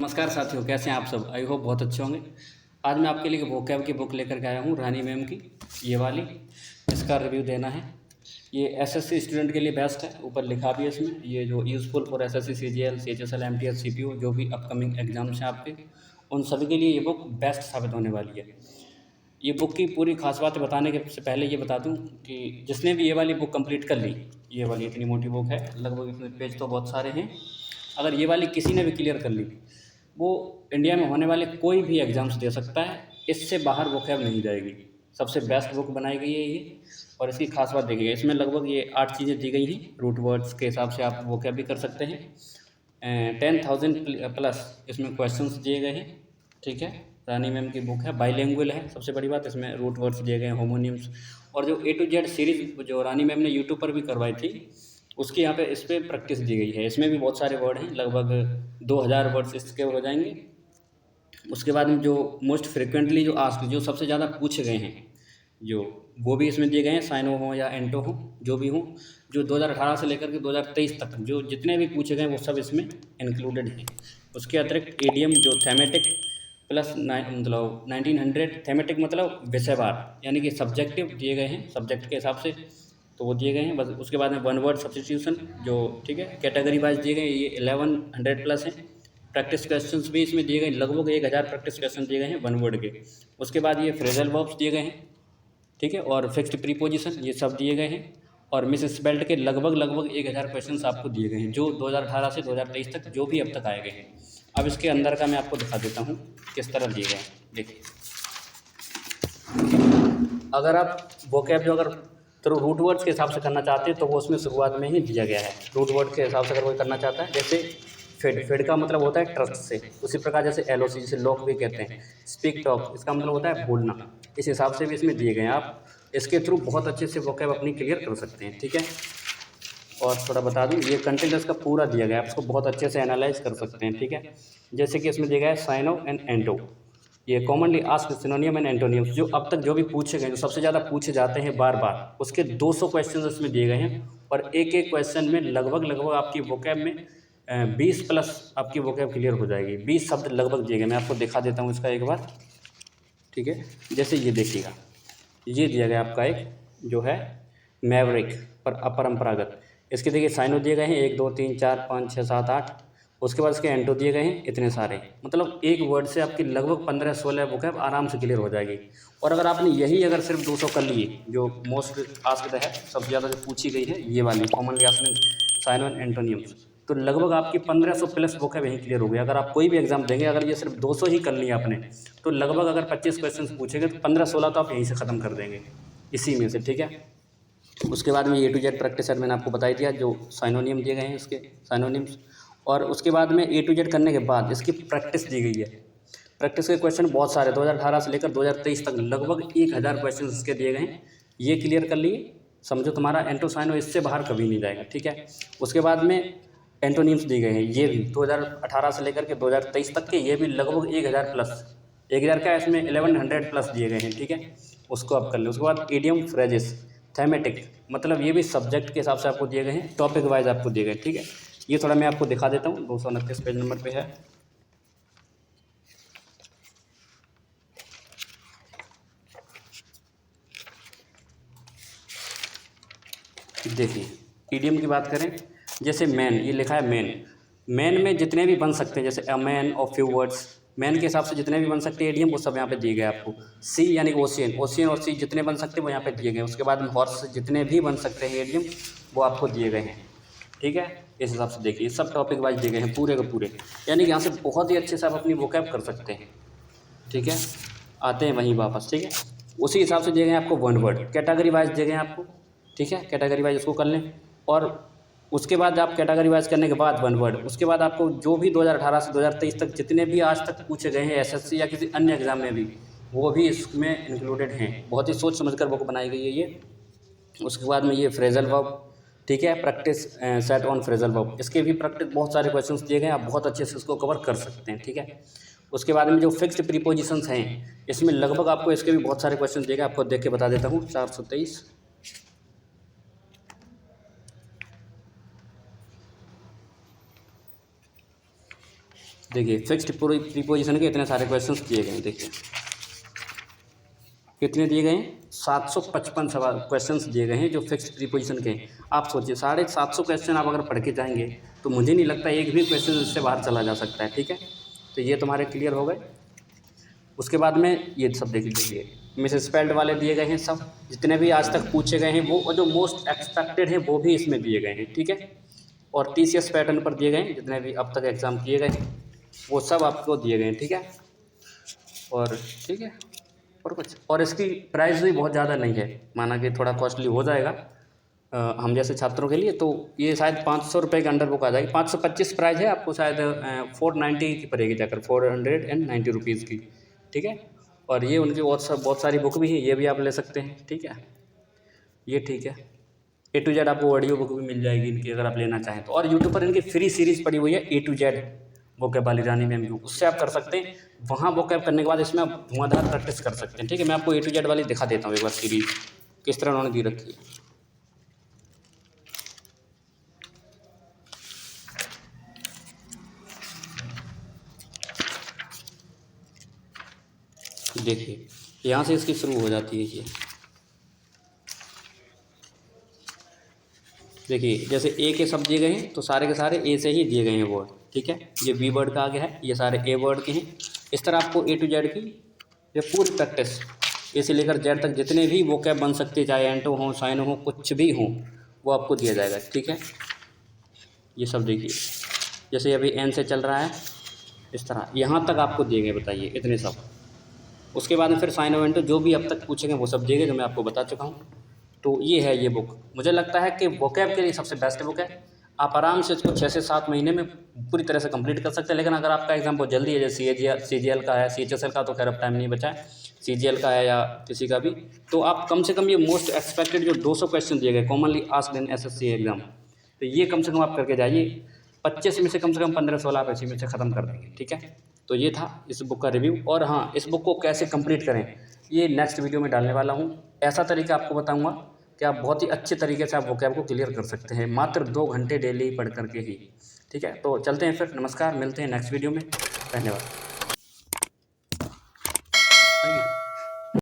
नमस्कार साथियों, कैसे हैं आप सब। आई होप बहुत अच्छे होंगे। आज मैं आपके लिए वोकैब की बुक लेकर के आया हूँ, रानी मैम की, ये वाली। इसका रिव्यू देना है। ये एसएससी स्टूडेंट के लिए बेस्ट है। ऊपर लिखा भी है इसमें, ये जो useful for SSC, CGL, CHSL, MTS, CPO, जो भी अपकमिंग एग्जाम्स हैं आपके, उन सभी के लिए ये बुक बेस्ट साबित होने वाली है। ये बुक की पूरी खास बातें बताने के से पहले ये बता दूं कि जिसने भी ये वाली बुक कंप्लीट कर ली, ये वाली इतनी मोटी बुक है, लगभग इसमें पेज तो बहुत सारे हैं। अगर ये वाली किसी ने भी क्लियर कर ली, वो इंडिया में होने वाले कोई भी एग्ज़ाम्स दे सकता है। इससे बाहर वोकैब नहीं जाएगी। सबसे बेस्ट बुक बनाई गई है ये। और इसकी खास बात देखिएगा, इसमें लगभग ये 8 चीज़ें दी गई हैं। रूट वर्ड्स के हिसाब से आप वोकैब भी कर सकते हैं। 10,000 प्लस इसमें क्वेश्चंस दिए गए हैं। ठीक है, रानी मैम की बुक है, बाईलिंगुअल है। सबसे बड़ी बात, इसमें रूट वर्ड्स दिए गए हैं, होमोनिम्स। और जो A to Z सीरीज़ जो रानी मैम ने यूट्यूब पर भी करवाई थी, उसकी यहाँ पे इस पर प्रैक्टिस दी गई है। इसमें भी बहुत सारे वर्ड हैं, लगभग 2000 वर्ड्स इसके हो जाएंगे। उसके बाद में जो मोस्ट फ्रिक्वेंटली जो आस्क्ड, जो सबसे ज़्यादा पूछे गए हैं, जो वो भी इसमें दिए गए हैं। साइनो हो या एंटो हो, जो भी हो, जो 2018 से लेकर के 2023 तक जो जितने भी पूछे गए हैं, वो सब इसमें इंक्लूडेड हैं। उसके अतिरिक्त एडीएम जो थेमेटिक प्लस मतलब 1900 थेमेटिक मतलब विषयवार, यानी कि सब्जेक्टिव दिए गए हैं, सब्जेक्ट के हिसाब से, तो वो दिए गए हैं। बस उसके बाद में वन वर्ड सब्स्टिट्यूशन जो, ठीक है, कैटेगरी वाइज दिए गए, ये 1100 प्लस हैं। प्रैक्टिस क्वेश्चंस भी इसमें दिए गए, लगभग 1000 प्रैक्टिस क्वेश्चन दिए गए हैं वन वर्ड के। उसके बाद ये फ्रेजल वर्ब्स दिए गए हैं, ठीक है, और फिक्स्ड प्रीपोजिशन, ये सब दिए गए हैं। और मिस स्पेल्ड के लगभग 1000 क्वेश्चंस आपको दिए गए हैं, जो 2018 से 2023 तक जो भी अब तक आए गए हैं। अब इसके अंदर का मैं आपको दिखा देता हूँ किस तरह दिए गए हैं। देखिए, अगर आप वोकैब जो अगर तो रूट वर्ड्स के हिसाब से करना चाहते हैं, तो वो उसमें शुरुआत में ही दिया गया है। रूट वर्ड के हिसाब से अगर कोई करना चाहता है, जैसे फेड का मतलब होता है ट्रस्ट से, उसी प्रकार जैसे एलओसी, जिसे लॉक भी कहते हैं। स्पीक टॉक, इसका मतलब होता है बोलना। इस हिसाब से भी इसमें दिए गए हैं। आप इसके थ्रू बहुत अच्छे से वोकैब अपनी क्लियर कर सकते हैं। ठीक है, और थोड़ा बता दूं, ये कंटेंट इसका पूरा दिया गया है, आप इसको बहुत अच्छे से एनालाइज कर सकते हैं। ठीक है, जैसे कि इसमें दिया गया है साइनो एंड एंटो, ये कॉमनली आस्क्ड सिनोनियम एंड एंटोनियम्स, जो अब तक जो भी पूछे गए, जो सबसे ज़्यादा पूछे जाते हैं बार बार, उसके 200 क्वेश्चन इसमें दिए गए हैं। और एक एक क्वेश्चन में लगभग आपकी वोकैब में 20 प्लस आपकी वोकैब क्लियर हो जाएगी। 20 शब्द लगभग दिए गए। मैं आपको दिखा देता हूँ इसका एक बार। ठीक है, जैसे ये देखिएगा, ये दिया गया आपका एक जो है मैवरिक पर अपरंपरागत। इसके देखिए साइनो दिए गए हैं 1 2 3 4 5 6 7 8। उसके बाद इसके एंटो दिए गए हैं इतने सारे। मतलब एक वर्ड से आपकी लगभग 15-16 वोकैब आराम से क्लियर हो जाएगी। और अगर आपने यही अगर सिर्फ 200 कर लिए, जो मोस्ट आस्क्ड है, सबसे ज़्यादा जो पूछी गई है, ये वाली commonly asked synonyms and antonyms, तो लगभग आपकी 1500 प्लस वोकैब यहीं क्लियर हो गई। अगर आप कोई भी एग्जाम देंगे, अगर ये सिर्फ 200 ही कर लिया आपने, तो लगभग अगर 25 क्वेश्चन पूछेंगे तो 15-16 तो आप यहीं से ख़त्म कर देंगे इसी में से। ठीक है, उसके बाद में A to Z प्रैक्टिस मैंने आपको बता दिया, जो साइनोनियम दिए गए हैं इसके साइनोनिम्स। और उसके बाद में A to Z करने के बाद इसकी प्रैक्टिस दी गई है। प्रैक्टिस के क्वेश्चन बहुत सारे 2018 से लेकर 2023 तक लगभग 1000 क्वेश्चन इसके दिए गए हैं। ये क्लियर कर लिए, समझो तुम्हारा एंटो साइनो इससे बाहर कभी नहीं जाएगा। ठीक है, उसके बाद में एंटोनिम्स दिए गए हैं, ये भी 2018 से लेकर के 2023 तक के, ये भी लगभग 1000 प्लस। 1000 का इसमें 1100 प्लस दिए गए हैं। ठीक है, उसको आप कर लें। उसके बाद इडियम फ्रेजेस थेमेटिक, मतलब ये भी सब्जेक्ट के हिसाब से आपको दिए गए हैं, टॉपिक वाइज आपको दिए गए। ठीक है, ये थोड़ा मैं आपको दिखा देता हूँ, 229 पेज नंबर पे है। देखिए, ईडियम की बात करें, जैसे मैन, ये लिखा है मैन। मैन में जितने भी बन सकते हैं, जैसे अ मैन और फ्यू वर्ड्स, मैन के हिसाब से जितने भी बन सकते हैं एडियम, वो सब यहाँ पे दिए गए आपको। सी यानी ओशियन, ओशियन और सी जितने बन सकते हैं वो यहाँ पे दिए गए। उसके बाद में हॉर्स जितने भी बन सकते हैं एडियम, वो आपको दिए गए हैं। ठीक है, इस हिसाब से देखिए, सब टॉपिक वाइज दिए गए हैं पूरे के पूरे, यानी कि यहाँ से बहुत ही अच्छे से आप अपनी वोकैब कर सकते हैं। ठीक है, आते हैं वहीं वापस। ठीक है, उसी हिसाब से दिए गए हैं आपको वन वर्ड, कैटेगरी वाइज दिए गए हैं आपको। ठीक है, कैटेगरी वाइज उसको कर लें। और उसके बाद आप कैटेगरी वाइज करने के बाद वन वर्ड, उसके बाद आपको जो भी 2018 से 2023 तक जितने भी आज तक पूछे गए हैं एसएससी या किसी अन्य एग्जाम में भी, वो भी इसमें इंक्लूडेड हैं। बहुत ही सोच समझ कर बुक बनाई गई है ये। उसके बाद में ये फ्रेजल वर्ब, ठीक है, practice set on phrasal verb, इसके भी प्रैक्टिस बहुत सारे क्वेश्चंस दिए गए हैं, आप बहुत अच्छे से इसको कवर कर सकते हैं। ठीक है, उसके बाद में जो फिक्स्ड प्रीपोजिशंस हैं, इसमें लगभग आपको इसके भी बहुत सारे क्वेश्चन दिए गए, आपको देख के बता देता हूँ। 423, देखिए फिक्स्ड प्रीपोजिशन के इतने सारे क्वेश्चंस दिए गए हैं। देखिए कितने दिए गए हैं, 755 सवाल क्वेश्चंस दिए गए हैं जो फिक्स्ड प्रीपोजिशन के हैं। आप सोचिए 750 क्वेश्चन आप अगर पढ़ के जाएंगे तो मुझे नहीं लगता एक भी क्वेश्चन इससे बाहर चला जा सकता है। ठीक है, तो ये तुम्हारे क्लियर हो गए। उसके बाद में ये सब देखिए मिस स्पेल्ड वाले दिए गए हैं, सब जितने भी आज तक पूछे गए हैं वो, और जो मोस्ट एक्सपेक्टेड हैं वो भी इसमें दिए गए हैं। ठीक है, और TCS पैटर्न पर दिए गए हैं, जितने भी अब तक एग्ज़ाम किए गए हैं वो सब आपको दिए गए हैं। ठीक है, और ठीक है, और कुछ, और इसकी प्राइस भी बहुत ज़्यादा नहीं है, माना कि थोड़ा कॉस्टली हो जाएगा हम जैसे छात्रों के लिए। तो ये शायद 500 रुपये के अंडर बुक आ जाएगी। 525 प्राइस है, आपको शायद 490 की पड़ेगी जाकर, 490 रुपीज़ की। ठीक है, और ये उनकी और सब बहुत सारी बुक भी है, ये भी आप ले सकते हैं। ठीक है, ये ठीक है। A to Z आपको ऑडियो बुक भी मिल जाएगी इनकी अगर आप लेना चाहें तो। और यूट्यूब पर इनकी फ्री सीरीज़ पड़ी हुई है A to Z वोकैब वाली रानी मैम की, उससे आप कर सकते हैं। वहाँ वोकैब करने के बाद इसमें आप धुआंधार प्रैक्टिस कर सकते हैं। ठीक है, मैं आपको A to Z वाली दिखा देता हूँ एक बार सीरीज़ किस तरह उन्होंने दी रखी है। देखिए यहाँ से इसकी शुरू हो जाती है। ये देखिए जैसे A के शब्द दिए गए हैं तो सारे के सारे A से ही दिए गए हैं वर्ड। ठीक है, ये B वर्ड का आ गया है, ये सारे A वर्ड के हैं। इस तरह आपको A to Z की ये पूरी प्रैक्टिस A से लेकर Z तक जितने भी वोकैब बन सकते हैं, चाहे एंटो हो, साइनो हो, कुछ भी हो, वो आपको दिया जाएगा। ठीक है, ये सब देखिए जैसे अभी N से चल रहा है इस तरह यहाँ तक आपको दिए गए, बताइए इतने सब। उसके बाद में फिर साइनो एंटो जो भी अब तक पूछेंगे वो सब दिए गए, जो मैं आपको बता चुका हूँ। तो ये है ये बुक, मुझे लगता है कि वोकैब के लिए सबसे बेस्ट बुक है। आप आराम से इसको 6 से 7 महीने में पूरी तरह से कंप्लीट कर सकते हैं। लेकिन अगर आपका एग्जाम बहुत जल्दी है, जैसे CGL का है, CHSL का तो खैर अब टाइम नहीं बचा है, CGL का है या किसी का भी, तो आप कम से कम ये मोस्ट एक्सपेक्टेड जो 200 क्वेश्चन दिए गए commonly asked in SSC exam, तो ये कम से कम आप करके जाइए। 25 में से कम 15-16 आप इसी में से ख़त्म कर देंगे। ठीक है, तो ये था इस बुक का रिव्यू। और हाँ, इस बुक को कैसे कंप्लीट करें ये नेक्स्ट वीडियो में डालने वाला हूँ। ऐसा तरीका आपको बताऊँगा कि आप बहुत ही अच्छे तरीके से आप वोकैब को क्लियर कर सकते हैं, मात्र 2 घंटे डेली पढ़ करके ही। ठीक है, तो चलते हैं फिर, नमस्कार, मिलते हैं नेक्स्ट वीडियो में, धन्यवाद।